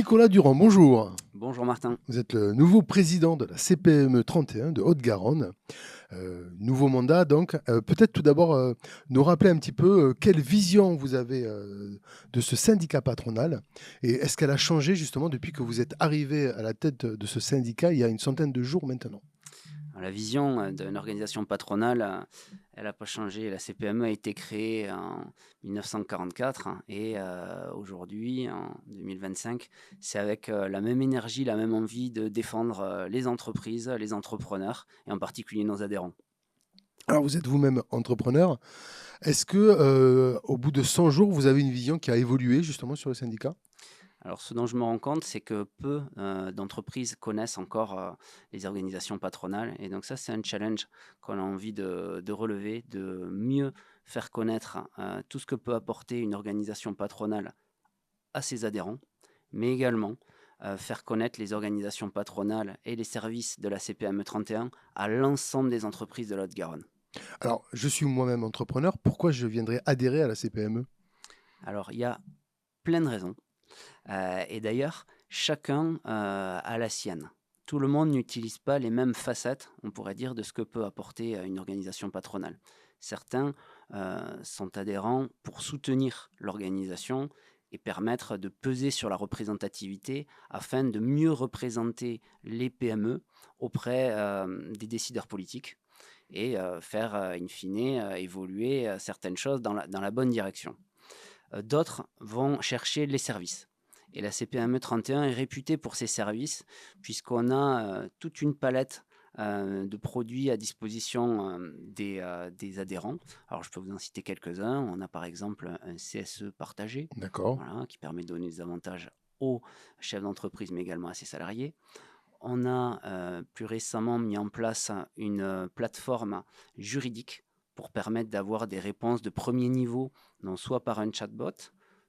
Nicolas Durand, bonjour. Bonjour Martin. Vous êtes le nouveau président de la CPME 31 de Haute-Garonne. Nouveau mandat donc. Peut-être tout d'abord nous rappeler un petit peu quelle vision vous avez de ce syndicat patronal et est-ce qu'elle a changé justement depuis que vous êtes arrivé à la tête de ce syndicat il y a une centaine de jours maintenant? Alors, la vision d'une organisation patronale, elle n'a pas changé. La CPME a été créée en 1944 et aujourd'hui, en 2025, c'est avec la même énergie, la même envie de défendre les entreprises, les entrepreneurs et en particulier nos adhérents. Alors vous êtes vous-même entrepreneur. Est-ce que au bout de 100 jours, vous avez une vision qui a évolué justement sur le syndicat? Alors, ce dont je me rends compte, c'est que peu d'entreprises connaissent encore les organisations patronales. Et donc ça, c'est un challenge qu'on a envie de relever, de mieux faire connaître tout ce que peut apporter une organisation patronale à ses adhérents, mais également faire connaître les organisations patronales et les services de la CPME 31 à l'ensemble des entreprises de la Haute-Garonne. Alors, je suis moi-même entrepreneur. Pourquoi je viendrais adhérer à la CPME? Alors, il y a plein de raisons. Et d'ailleurs, chacun a la sienne. Tout le monde n'utilise pas les mêmes facettes, on pourrait dire, de ce que peut apporter une organisation patronale. Certains sont adhérents pour soutenir l'organisation et permettre de peser sur la représentativité afin de mieux représenter les PME auprès des décideurs politiques et faire, in fine, évoluer certaines choses dans la bonne direction. D'autres vont chercher les services. Et la CPME 31 est réputée pour ses services, puisqu'on a toute une palette de produits à disposition des adhérents. Alors, je peux vous en citer quelques-uns. On a par exemple un CSE partagé, D'accord. voilà, qui permet de donner des avantages aux chefs d'entreprise, mais également à ses salariés. On a plus récemment mis en place une plateforme juridique pour permettre d'avoir des réponses de premier niveau, donc soit par un chatbot,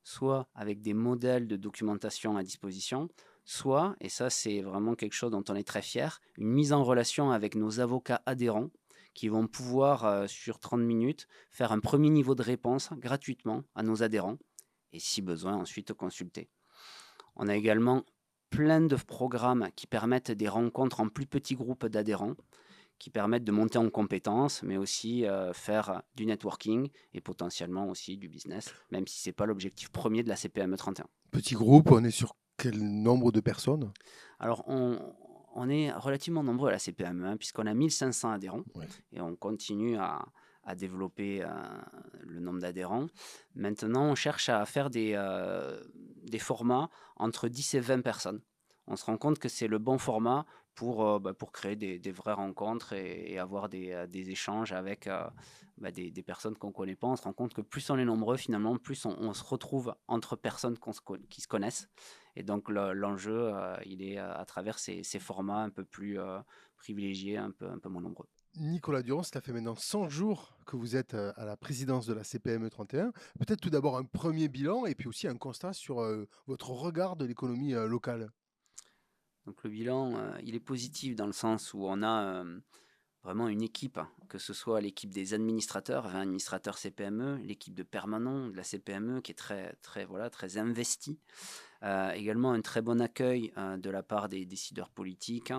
soit avec des modèles de documentation à disposition, soit, et ça c'est vraiment quelque chose dont on est très fier, une mise en relation avec nos avocats adhérents qui vont pouvoir, sur 30 minutes, faire un premier niveau de réponse gratuitement à nos adhérents et si besoin ensuite consulter. On a également plein de programmes qui permettent des rencontres en plus petits groupes d'adhérents, qui permettent de monter en compétences, mais aussi faire du networking et potentiellement aussi du business, même si ce n'est pas l'objectif premier de la CPME 31. Petit groupe, on est sur quel nombre de personnes? Alors, on est relativement nombreux à la CPME, hein, puisqu'on a 1500 adhérents Ouais. et on continue à développer le nombre d'adhérents. Maintenant, on cherche à faire des formats entre 10 et 20 personnes. On se rend compte que c'est le bon format pour créer des vraies rencontres et avoir des échanges avec des personnes qu'on ne connaît pas. On se rend compte que plus on est nombreux, finalement, plus on se retrouve entre personnes qui se connaissent. Et donc l'enjeu, il est à travers ces formats un peu plus privilégiés, un peu moins nombreux. Nicolas Durand, cela fait maintenant 100 jours que vous êtes à la présidence de la CPME 31. Peut-être tout d'abord un premier bilan et puis aussi un constat sur votre regard de l'économie locale. Donc le bilan, il est positif dans le sens où on a vraiment une équipe, que ce soit l'équipe des administrateurs, 20 administrateurs CPME, l'équipe de permanents de la CPME qui est très, très, voilà, très investie. Également un très bon accueil de la part des décideurs politiques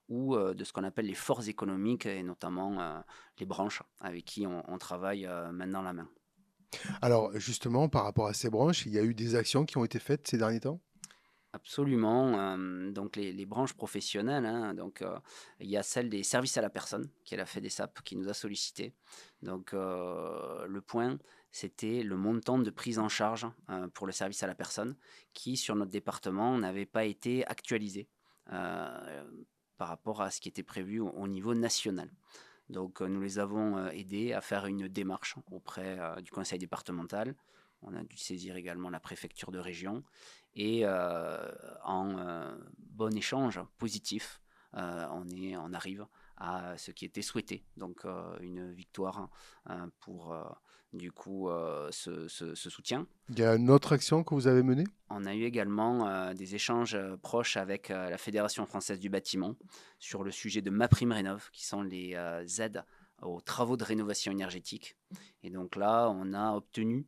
ou de ce qu'on appelle les forces économiques et notamment les branches avec qui on travaille main dans la main. Alors justement, par rapport à ces branches, il y a eu des actions qui ont été faites ces derniers temps? Absolument. Donc les branches professionnelles, hein, donc il y a celle des services à la personne, qui est la FEDESAP, qui nous a sollicité. Donc le point, c'était le montant de prise en charge pour le service à la personne, qui sur notre département n'avait pas été actualisé par rapport à ce qui était prévu au niveau national. Donc nous les avons aidés à faire une démarche auprès du conseil départemental. On a dû saisir également la préfecture de région et en bon échange positif, on arrive à ce qui était souhaité. Donc une victoire pour du coup ce soutien. Il y a une autre action que vous avez menée? On a eu également des échanges proches avec la Fédération française du bâtiment sur le sujet de MaPrimeRénov', qui sont les aides aux travaux de rénovation énergétique. Et donc là, on a obtenu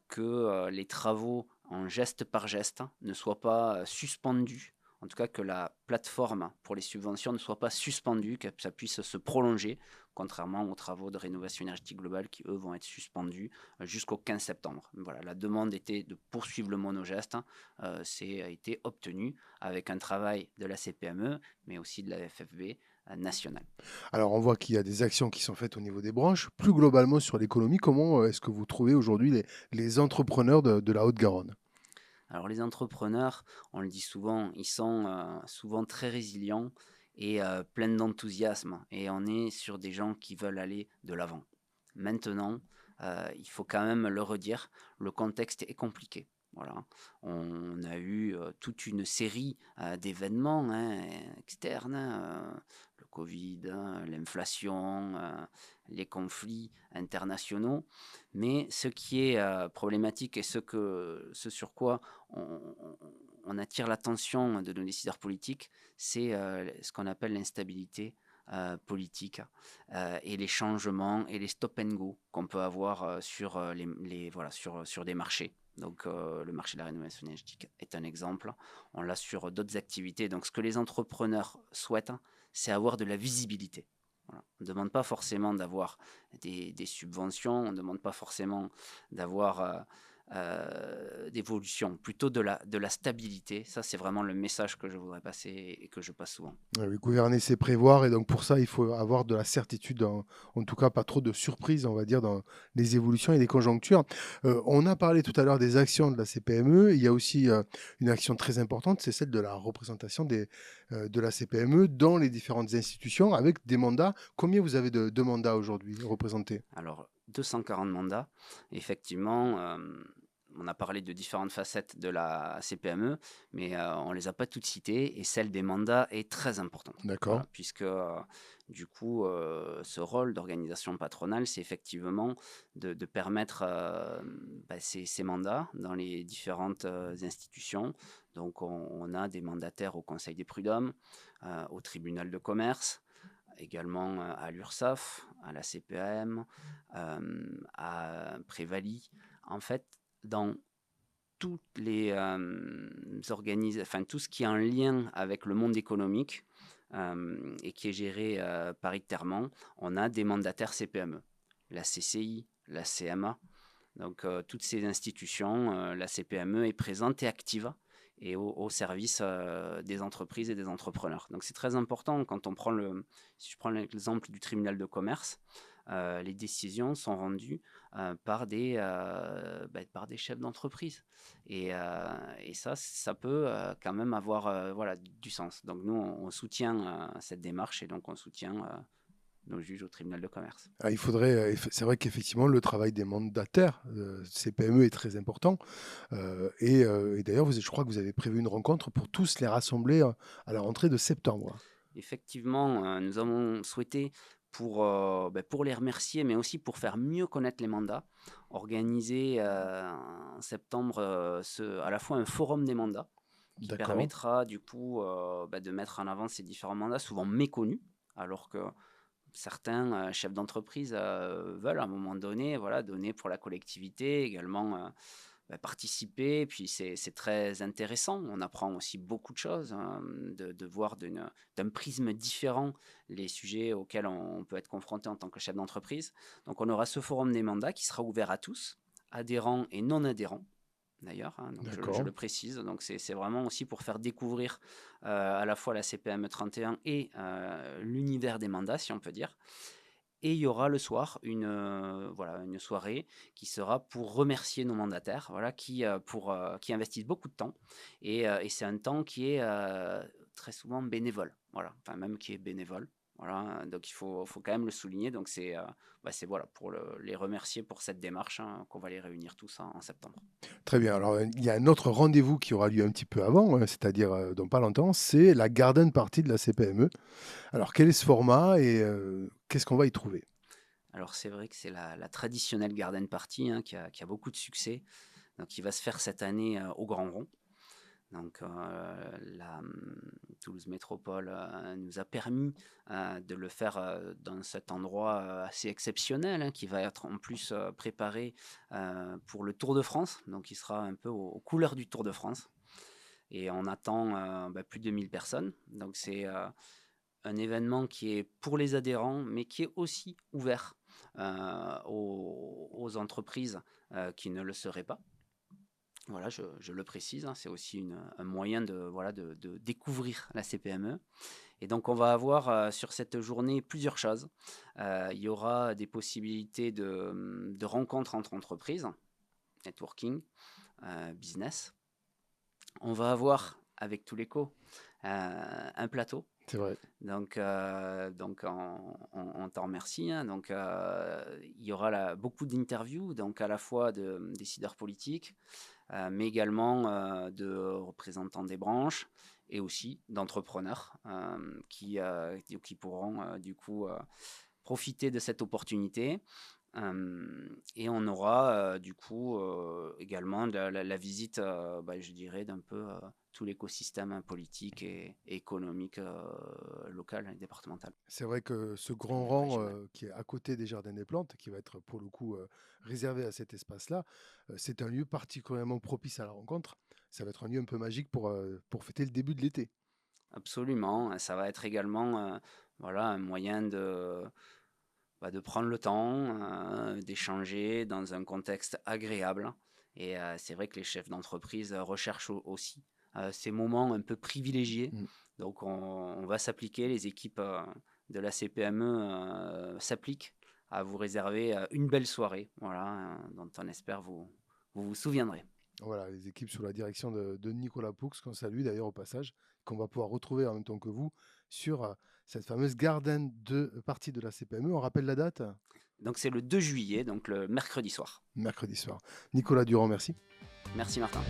que les travaux en geste par geste, ne soit pas suspendue. En tout cas, que la plateforme pour les subventions ne soit pas suspendue, que ça puisse se prolonger, contrairement aux travaux de rénovation énergétique globale qui, eux, vont être suspendus jusqu'au 15 septembre. Voilà, la demande était de poursuivre le monogeste. C'est a été obtenu avec un travail de la CPME, mais aussi de la FFB nationale. Alors, on voit qu'il y a des actions qui sont faites au niveau des branches. Plus globalement sur l'économie, comment est-ce que vous trouvez aujourd'hui les entrepreneurs de la Haute-Garonne? Alors les entrepreneurs, on le dit souvent, ils sont souvent très résilients et pleins d'enthousiasme. Et on est sur des gens qui veulent aller de l'avant. Maintenant, il faut quand même le redire, le contexte est compliqué. Voilà. On a eu toute une série d'événements externes, le Covid, l'inflation, les conflits internationaux. Mais ce qui est problématique et ce sur quoi on, on attire l'attention de nos décideurs politiques, c'est ce qu'on appelle l'instabilité politique et les changements et les stop and go qu'on peut avoir sur, voilà, sur des marchés. Donc le marché de la rénovation énergétique est un exemple. On l'a sur d'autres activités. Donc ce que les entrepreneurs souhaitent, c'est avoir de la visibilité. Voilà. On ne demande pas forcément d'avoir des subventions, on ne demande pas forcément d'avoir d'évolution, plutôt de la stabilité. Ça, c'est vraiment le message que je voudrais passer et que je passe souvent. Ah oui, gouverner, c'est prévoir et donc pour ça, il faut avoir de la certitude, en tout cas pas trop de surprises, on va dire, dans les évolutions et les conjonctures. On a parlé tout à l'heure des actions de la CPME. Il y a aussi, une action très importante, c'est celle de la représentation de la CPME dans les différentes institutions avec des mandats. Combien vous avez de mandats aujourd'hui représentés? Alors, 240 mandats, effectivement, on a parlé de différentes facettes de la CPME, mais on ne les a pas toutes citées et celle des mandats est très importante. D'accord, Voilà, puisque du coup, ce rôle d'organisation patronale, c'est effectivement de permettre ces mandats dans les différentes institutions. Donc, on a des mandataires au Conseil des prud'hommes, au tribunal de commerce, également à l'URSSAF, à la CPAM, à Prévaly. En fait, dans toutes les enfin tout ce qui est en lien avec le monde économique et qui est géré paritairement, on a des mandataires CPME, la CCI, la CMA. Donc toutes ces institutions, la CPME est présente et active et au service des entreprises et des entrepreneurs. Donc c'est très important quand on prend si je prends l'exemple du tribunal de commerce, les décisions sont rendues par des chefs d'entreprise. Et ça peut quand même avoir voilà, du sens. Donc nous, on soutient cette démarche et donc on soutient nos juges au tribunal de commerce. ah, il faudrait, c'est vrai qu'effectivement le travail des mandataires, CPME est très important, et d'ailleurs je crois que vous avez prévu une rencontre pour tous les rassembler, à la rentrée de septembre. Effectivement, nous avons souhaité pour les remercier, mais aussi pour faire mieux connaître les mandats, organiser, en septembre, à la fois un forum des mandats qui D'accord. permettra du coup, de mettre en avant ces différents mandats souvent méconnus, alors que certains, chefs d'entreprise, veulent à un moment donné, voilà, donner pour la collectivité, également, participer. Et puis c'est très intéressant. On apprend aussi beaucoup de choses, de voir d'un prisme différent les sujets auxquels on peut être confronté en tant que chef d'entreprise. Donc on aura ce forum des mandats qui sera ouvert à tous, adhérents et non adhérents. D'ailleurs, donc je D'accord. le précise, donc c'est vraiment aussi pour faire découvrir à la fois la CPME 31 et l'univers des mandats, si on peut dire. Et il y aura le soir voilà, une soirée qui sera pour remercier nos mandataires, voilà, qui investissent beaucoup de temps et c'est un temps qui est, très souvent bénévole, voilà, enfin même qui est bénévole, voilà, donc il faut quand même le souligner, donc c'est voilà, pour les remercier pour cette démarche, hein, qu'on va les réunir tous en septembre. Très bien. Alors, il y a un autre rendez-vous qui aura lieu un petit peu avant, c'est-à-dire, dans pas longtemps, c'est la garden party de la CPME. Alors quel est ce format et qu'est-ce qu'on va y trouver? Alors c'est vrai que c'est la traditionnelle garden party, hein, qui a beaucoup de succès, donc qui va se faire cette année, au Grand Rond. Donc, Toulouse Métropole nous a permis de le faire dans cet endroit assez exceptionnel, hein, qui va être en plus préparé pour le Tour de France. Donc, il sera un peu aux couleurs du Tour de France. Et on attend plus de 1000 personnes. Donc, c'est un événement qui est pour les adhérents, mais qui est aussi ouvert aux entreprises qui ne le seraient pas. Voilà, je le précise, hein, c'est aussi un moyen de découvrir la CPME. Et donc, on va avoir sur cette journée plusieurs choses. Il y aura des possibilités de rencontres entre entreprises, networking, business. On va avoir, avec tous les un plateau. C'est vrai. Donc, on t'en remercie, hein. Donc, il y aura beaucoup d'interviews, donc à la fois de décideurs politiques, mais également de représentants des branches et aussi d'entrepreneurs qui pourront du coup profiter de cette opportunité. Et on aura du coup également la visite, je dirais, d'un peu tout l'écosystème politique et économique local et départemental. C'est vrai que ce grand Et rang régional. qui est à côté des Jardins des Plantes, qui va être pour le coup réservé à cet espace-là, c'est un lieu particulièrement propice à la rencontre. Ça va être un lieu un peu magique pour fêter le début de l'été. Absolument, ça va être également un moyen de prendre le temps, d'échanger dans un contexte agréable. Et c'est vrai que les chefs d'entreprise recherchent aussi ces moments un peu privilégiés. Mm. Donc on va s'appliquer, les équipes de la CPME s'appliquent à vous réserver une belle soirée, voilà, dont on espère vous souviendrez. Voilà, les équipes sous la direction de Nicolas Poux, qu'on salue d'ailleurs au passage, qu'on va pouvoir retrouver en même temps que vous sur cette fameuse garden de partie de la CPME. On rappelle la date? Donc c'est le 2 juillet, donc le mercredi soir. Mercredi soir. Nicolas Durand, merci. Merci Martin.